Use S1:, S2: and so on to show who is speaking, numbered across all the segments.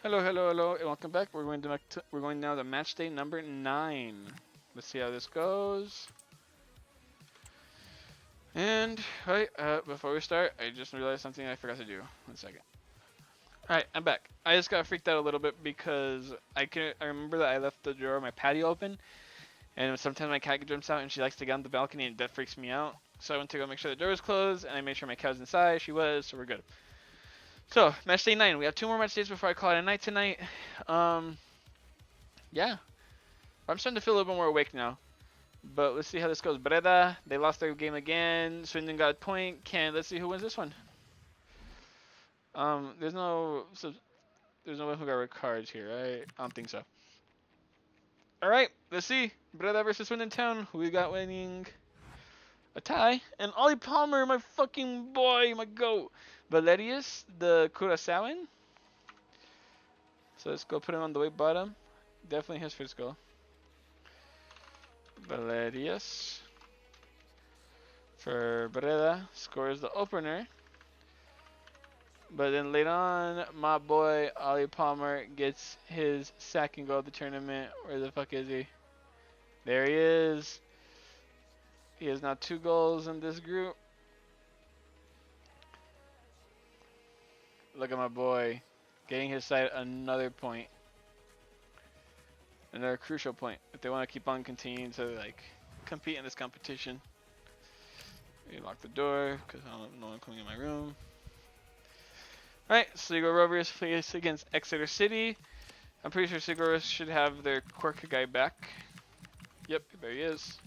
S1: Hello, hello, hello, and welcome back. We're going now to match day number 9. Let's see how this goes. And right, before we start, I just realized something I forgot to do. 1 second. All right, I'm back. I just got freaked out a little bit because I remember that I left the drawer of my patio open, and sometimes my cat jumps out and she likes to get on the balcony, and that freaks me out. So I went to go make sure the door was closed, and I made sure my cat was inside. She was, so we're good. So match day 9. We have 2 more match days before I call it a night tonight. Um, yeah. I'm starting to feel a little bit more awake now. But let's see how this goes. Breda, they lost their game again. Swindon got a point. Let's see who wins this one. There's no one who got red cards here, right? I don't think so. All right, let's see. Breda versus Swindon Town. Who we got winning? A tie. And Ollie Palmer, my fucking boy, my goat. Valerius, the Curaçaoan. So let's go put him on the way bottom. Definitely his first goal. Valerius for Breda scores the opener. But then later on, my boy Ollie Palmer gets his second goal of the tournament. Where the fuck is he? There he is. He has now 2 goals in this group. Look at my boy getting his side another point. Another crucial point if they want to keep on continuing to compete in this competition. We lock the door because I don't have no one coming in my room. Alright, Sligo Rovers face against Exeter City. I'm pretty sure Sligo Rovers should have their quirk guy back. Yep, there he is.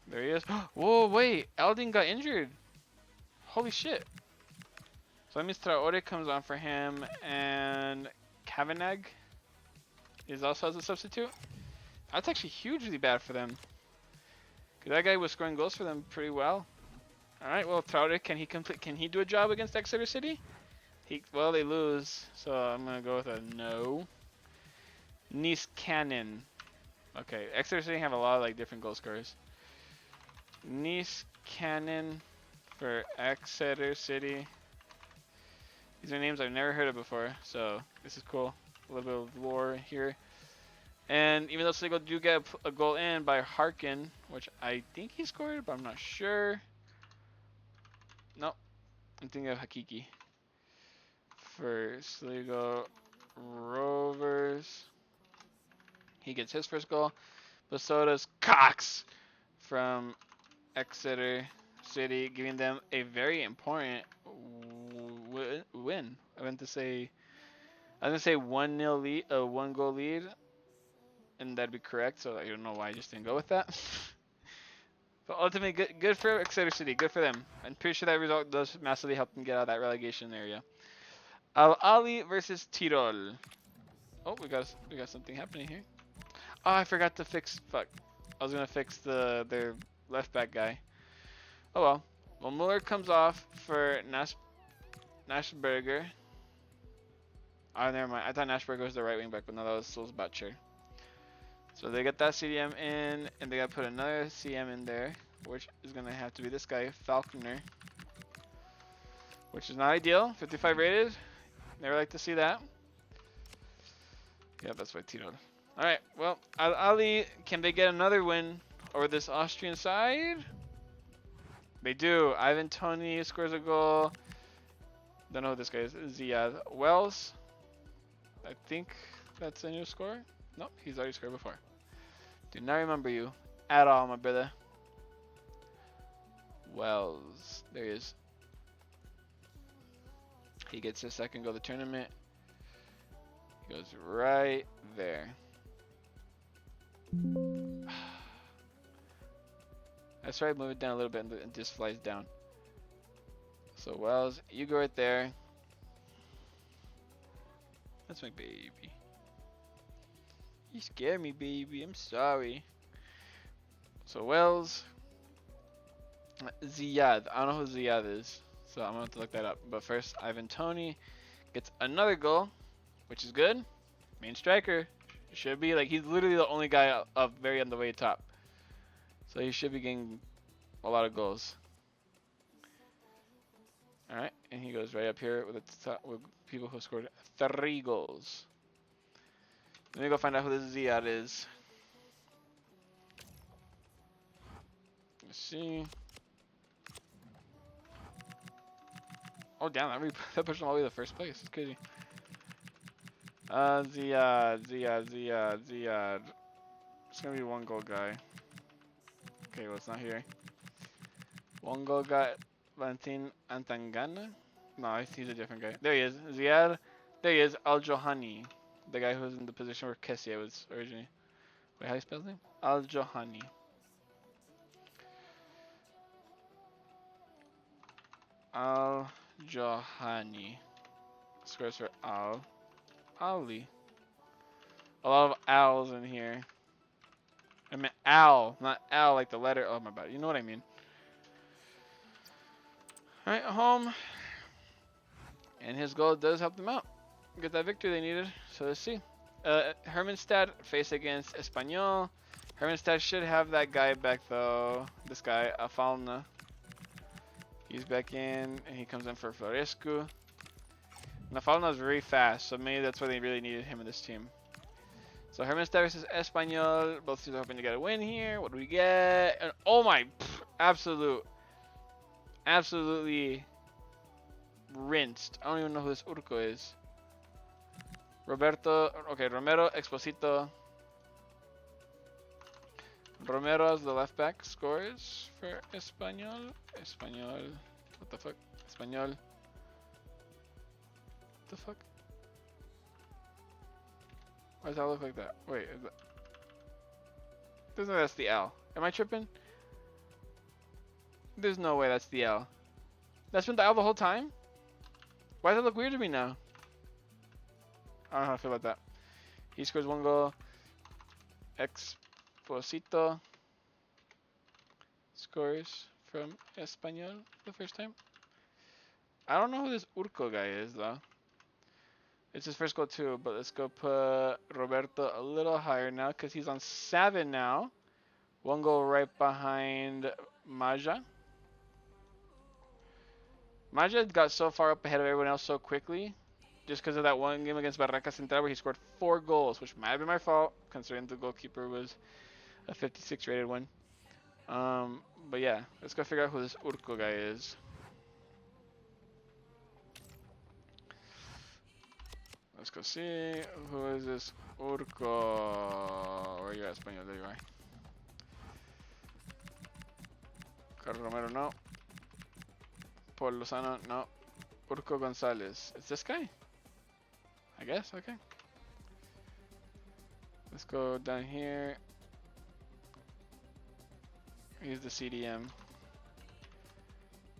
S1: There he is. Whoa, wait, Aldin got injured. Holy shit. So that means Traore comes on for him, and Kavanagh is also as a substitute. That's actually hugely bad for them. Cause that guy was scoring goals for them pretty well. All right, well, Traore, can he do a job against Exeter City? Well, they lose, so I'm gonna go with a no. Nice Cannon. Okay, Exeter City have a lot of different goal scorers. Nice Cannon for Exeter City. These are names I've never heard of before, so this is cool. A little bit of lore here. And even though Sligo do get a goal in by Harkin, which I think he scored, but I'm not sure. Nope. I'm thinking of Hakiki. For Sligo Rovers. He gets his first goal. But so does Cox from Exeter City, giving them a very important win. I was gonna say 1-0 lead, a 1-goal lead, and that'd be correct. So I don't know why I just didn't go with that. But ultimately, good for Exeter City. Good for them. I'm pretty sure that result does massively help them get out of that relegation area. Al Ali versus Tirol. Oh, we got something happening here. Oh, I forgot to fix. Fuck. I was gonna fix their left back guy. Oh well. Well, Muller comes off for Nashberger. Oh, never mind. I thought Nashberger was the right wing back, but no, that was Souls Butcher. So they get that CDM in, and they got to put another CM in there, which is going to have to be this guy, Falconer. Which is not ideal. 55 rated. Never like to see that. Yeah, that's why Tito. Alright, well, Ali, can they get another win over this Austrian side? They do. Ivan Toney scores a goal. Don't know who this guy is. Ziad Wells. I think that's a new scorer. Nope, he's already scored before. Do not remember you at all, my brother. Wells. There he is. He gets his second goal of the tournament. He goes right there. That's right, move it down a little bit and it just flies down. So Wells, you go right there. That's my baby. You scared me, baby. I'm sorry. So Wells, Ziad. I don't know who Ziad is, so I'm gonna have to look that up. But first, Ivan Toney gets another goal, which is good. Main striker should be he's literally the only guy up very on the way top, so he should be getting a lot of goals. All right, and he goes right up here with with people who scored 3 goals. Let me go find out who this Ziad is. Let's see. Oh damn, that pushed him all the way to the first place. It's crazy. Ziad. It's gonna be 1 goal guy. Okay, well it's not here. 1 goal guy, Valentin Antangana? No, he's a different guy. There he is, Ziad. There he is, Al Johani. The guy who's in the position where Kessie was originally. Wait, how do you spell his name? Al Johani. Al Johani. Scores for Al. Ali. A lot of Al's in here. I meant Al, not Al like the letter. Oh my bad. You know what I mean. Alright, home. And his goal does help them out. Get that victory they needed. So let's see. Hermannstad face against Espanyol. Hermannstad should have that guy back though. This guy, Afalna. He's back in, and he comes in for Florescu. Afalna is very fast, so maybe that's why they really needed him in this team. So Hermannstad versus Espanyol. Both teams are hoping to get a win here. What do we get? And, oh my, absolutely rinsed. I don't even know who this Urco is. Romero Exposito. Romero as the left back scores for Espanyol. What the fuck? Espanyol. What the fuck? Why does that look like that? Wait, is that... There's no, that's the L. Am I tripping? There's no way that's the L. That's been the L the whole time? Why does that look weird to me now? I don't know how I feel about that. He scores 1 goal. Exposito scores from Espanyol the first time. I don't know who this Urco guy is though. It's his first goal too, but let's go put Roberto a little higher now because he's on 7 now. 1 goal right behind Maja. Maja got so far up ahead of everyone else so quickly just because of that one game against Barraca Central where he scored 4 goals, which might have been my fault considering the goalkeeper was a 56 rated one. But yeah, let's go figure out who this Urco guy is. Let's go see who is this Urco. Where are you at, Espanyol? There you are. Carlos Romero, no. Paul Lozano, no. Urco Gonzalez. It's this guy? I guess, okay. Let's go down here. He's the CDM.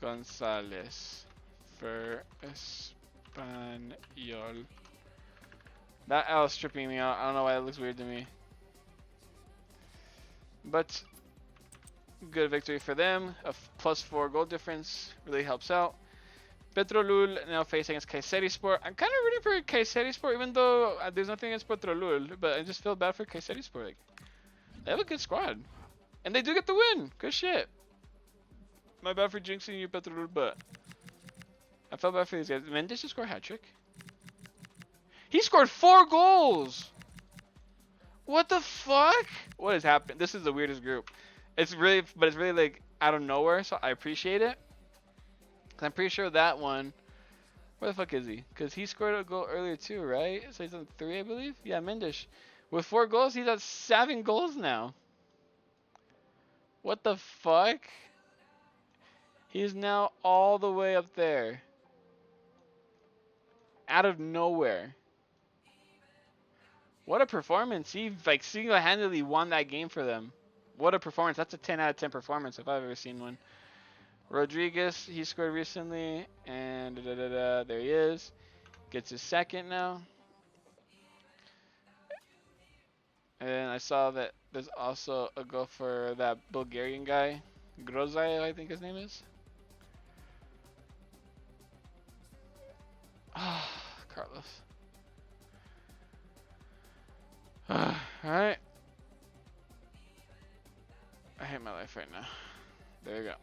S1: Gonzalez for Espanyol. That L is stripping me out. I don't know why it looks weird to me. But good victory for them. A +4 goal difference really helps out. Petrolul now facing against Kayserispor. I'm kind of rooting for Kayserispor even though there's nothing against Petrolul. But I just feel bad for Kayserispor. Like, they have a good squad. And they do get the win. Good shit. My bad for jinxing you, Petrolul, but I felt bad for these guys. Mendes just scored a hat trick. He scored 4 goals. What the fuck? What has happened? This is the weirdest group. It's really like out of nowhere, so I appreciate it. Cause I'm pretty sure that one. Where the fuck is he? Cause he scored a goal earlier too, right? So he's on 3, I believe. Yeah, Mendes. With 4 goals, he's at 7 goals now. What the fuck? He's now all the way up there. Out of nowhere. What a performance. He like single-handedly won that game for them. What a performance. That's a 10 out of 10 performance if I've ever seen one. Rodriguez, he scored recently. And there he is. Gets his 2nd now. And I saw that there's also a goal for that Bulgarian guy. Grozai, I think his name is. Ah, Carlos. Alright. I hate my life right now. There you go.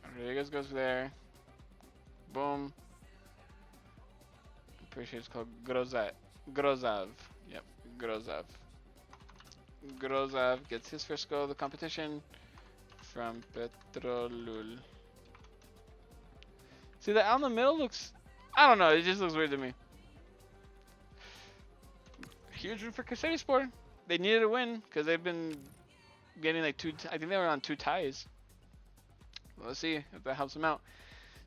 S1: Rodriguez goes there. boom. I'm pretty sure it's called Grozav. Grozav. Yep, Grozav. Grozav gets his first goal of the competition from Petrolul. See, the out in the middle looks... I don't know, it just looks weird to me. Huge win for Kayserispor. They needed a win because they've been getting like I think they were on 2 ties. Let's see if that helps them out.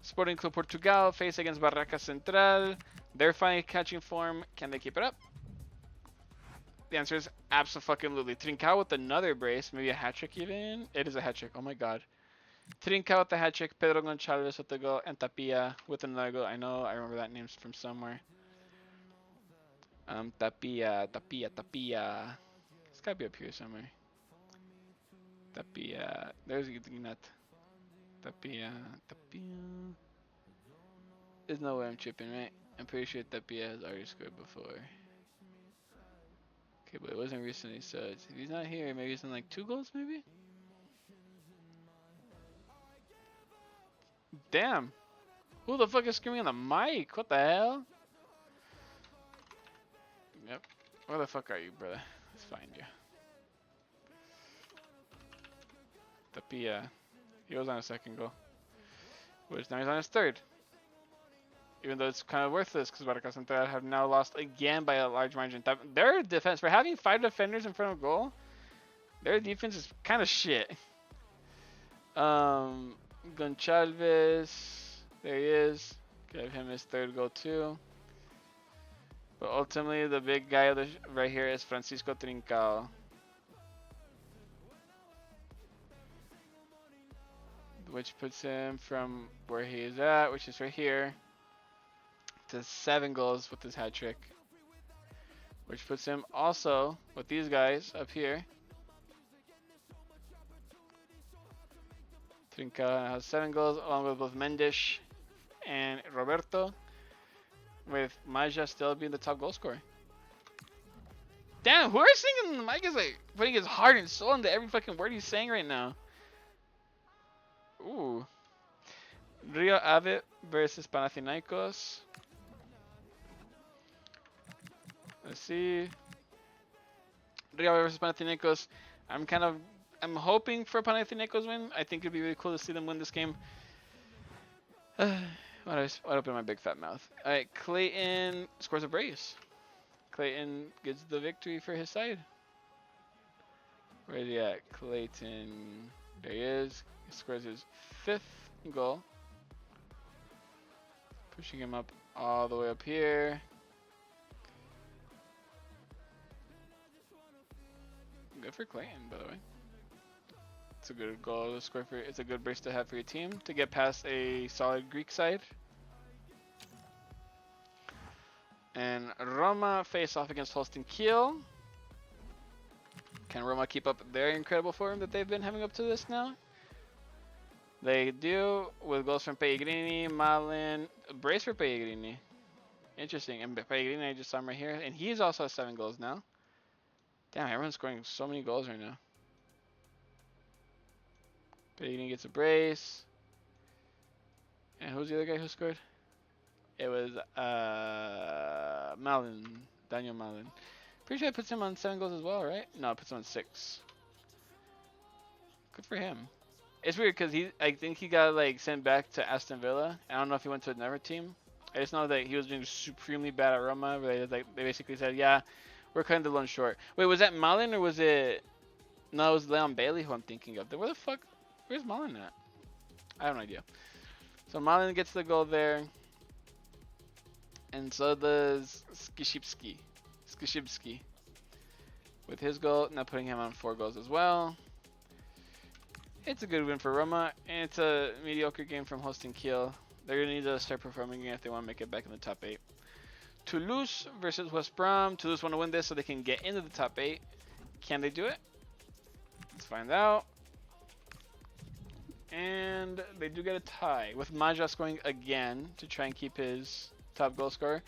S1: Sporting Club Portugal face against Barraca Central. They're finally catching form. Can they keep it up? The answer is absolutely. Trincao with another brace, maybe a hat trick even. It is a hat trick. Oh my god. Trincao with the hat trick. Pedro Gonçalves with the goal, and Tapia with another goal. I know. I remember that name from somewhere. Tapia. It's gotta be up here somewhere. Tapia. There's Ignat. Tapia. There's no way I'm tripping, right? I'm pretty sure Tapia has already scored before. Okay, but it wasn't recently, so if he's not here, maybe he's in like 2 goals, maybe? Damn. Who the fuck is screaming on the mic? What the hell? Yep. Where the fuck are you, brother? Let's find you. Tapia. He was on his 2nd goal. Which now he's on his 3rd. Even though it's kind of worthless because Barraca Central have now lost again by a large margin. Their defense, for having 5 defenders in front of goal, their defense is kind of shit. Gonçalves, there he is. Give him his 3rd goal too. But ultimately, the big guy right here is Francisco Trincao. Which puts him from where he is at, which is right here, to 7 goals with his hat trick. Which puts him also with these guys up here. Trincao has 7 goals along with both Mendes and Roberto, with Maja still being the top goal scorer. Damn, who are singing in the mic is like putting his heart and soul into every fucking word he's saying right now. Ooh. Rio Ave versus Panathinaikos. Let's see. Rio Ave versus Panathinaikos. I'm hoping for a Panathinaikos win. I think it'd be really cool to see them win this game. Why open my big fat mouth? Alright, Clayton scores a brace. Clayton gets the victory for his side. Where is he at? Clayton. There he is. He scores his 5th goal. Pushing him up all the way up here. Good for Clayton, by the way. It's a good goal to score for. It's a good brace to have for your team to get past a solid Greek side. And Roma face off against Holstein Kiel. Can Roma keep up their incredible form that they've been having up to this now? They do, with goals from Pellegrini, Malin, a brace for Pellegrini. Interesting. And Pellegrini, I just saw him right here, and he's also has 7 goals now. Damn, everyone's scoring so many goals right now. Pellegrini gets a brace. And who's the other guy who scored? It was Malin, Daniel Malin. Pretty sure it puts him on 7 goals as well, right? No, it puts him on 6. Good for him. It's weird because I think he got like sent back to Aston Villa. I don't know if he went to another team. I just know that he was doing supremely bad at Roma. But they basically said, yeah, we're cutting the loan short. Wait, was that Malin or was it? No, it was Leon Bailey who I'm thinking of. Where's Malin at? I have no idea. So Malin gets the goal there. And so does Skishibski. With his goal, now putting him on 4 goals as well. It's a good win for Roma, and it's a mediocre game from Holstein Kiel. They're going to need to start performing again if they want to make it back in the top 8. Toulouse versus West Brom. Toulouse want to win this so they can get into the top 8. Can they do it? Let's find out. And they do get a tie, with Maja scoring again to try and keep his top goal scorer.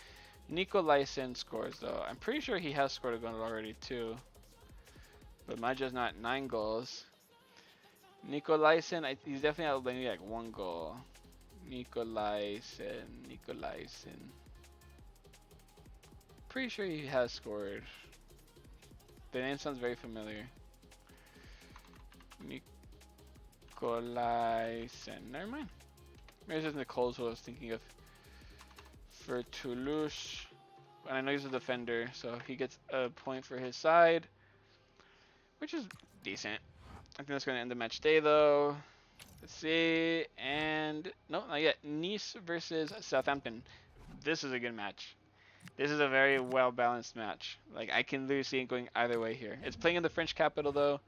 S1: Nico Lysen scores, though. I'm pretty sure he has scored a goal already, too. But Maja's not 9 goals. Nico Lysen, he's definitely out maybe like 1 goal. Nikolaisen. Pretty sure he has scored. The name sounds very familiar. Nikolaisen. Never mind. Maybe it's just Nicole's who I was thinking of. For Toulouse. And I know he's a defender, so he gets a point for his side, which is decent. I think that's going to end the match day, though. Let's see. And no, not yet. Nice versus Southampton. This is a good match. This is a very well-balanced match. Like, I can literally see it going either way here. It's playing in the French capital, though.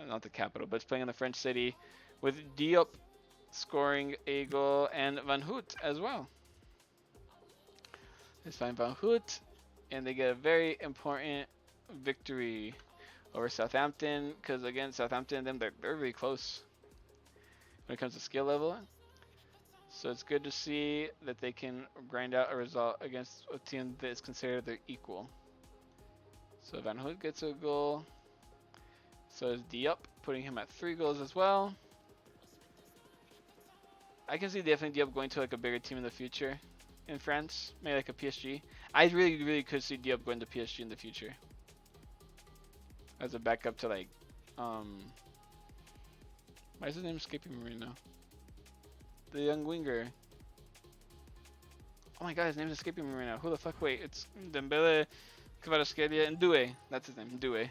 S1: Not the capital, but it's playing in the French city, with Diop scoring a goal and Van Hout as well. It's fine Van Hout, and they get a very important victory over Southampton, because again, Southampton and them, they're really close when it comes to skill level. So it's good to see that they can grind out a result against a team that is considered their equal. So Van Hout gets a goal. So is Diop, putting him at 3 goals as well. I can see definitely Diop going to like a bigger team in the future in France, maybe like a PSG. I really could see Diop going to PSG in the future as a backup to like, why is his name escaping me right now? The young winger. Oh my god, his name's escaping me right now. Who the fuck? Wait, it's Dembele, Kvaratskhelia, and Doué. That's his name, Doué.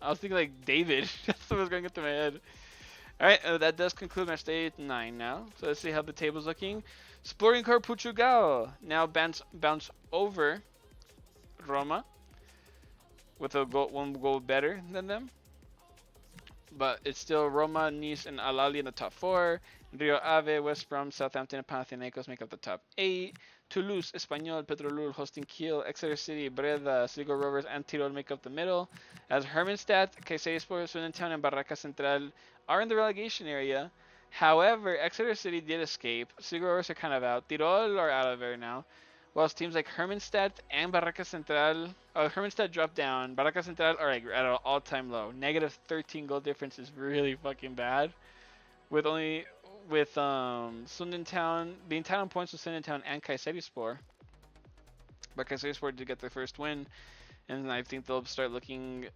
S1: I was thinking like David. That's what was going into my head. Alright, that does conclude match day 9 now. So let's see how the table's looking. Sporting Club Portugal now bounce over Roma with a goal, 1 goal better than them. But it's still Roma, Nice, and Al Ahly in the top 4. Rio Ave, West Brom, Southampton, and Panathinaikos make up the top 8. Toulouse, Espanyol, Petrolul hosting Kiel, Exeter City, Breda, Sligo Rovers, and Tirol make up the middle. As Hermannstadt, Kayserispor, Swindon Town, and Barraca Central are in the relegation area. However, Exeter City did escape. Sligo Rovers are kind of out. Tirol are out of there now. Whilst teams like Hermannstadt and Barraca Central, Hermannstadt dropped down. Barraca Central are like at an all-time low. Negative 13 goal difference is really fucking bad. With Swindon Town being tied on points with Swindon Town and Kayserispor. But Kayserispor did get their first win, and I think they'll start looking.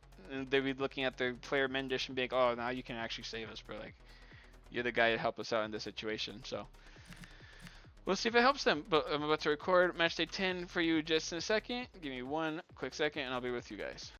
S1: They'll be looking at their player Mendish and being, oh, now you can actually save us, bro. Like, you're the guy to help us out in this situation. So we'll see if it helps them. But I'm about to record match day 10 for you just in a second. Give me one quick second, and I'll be with you guys.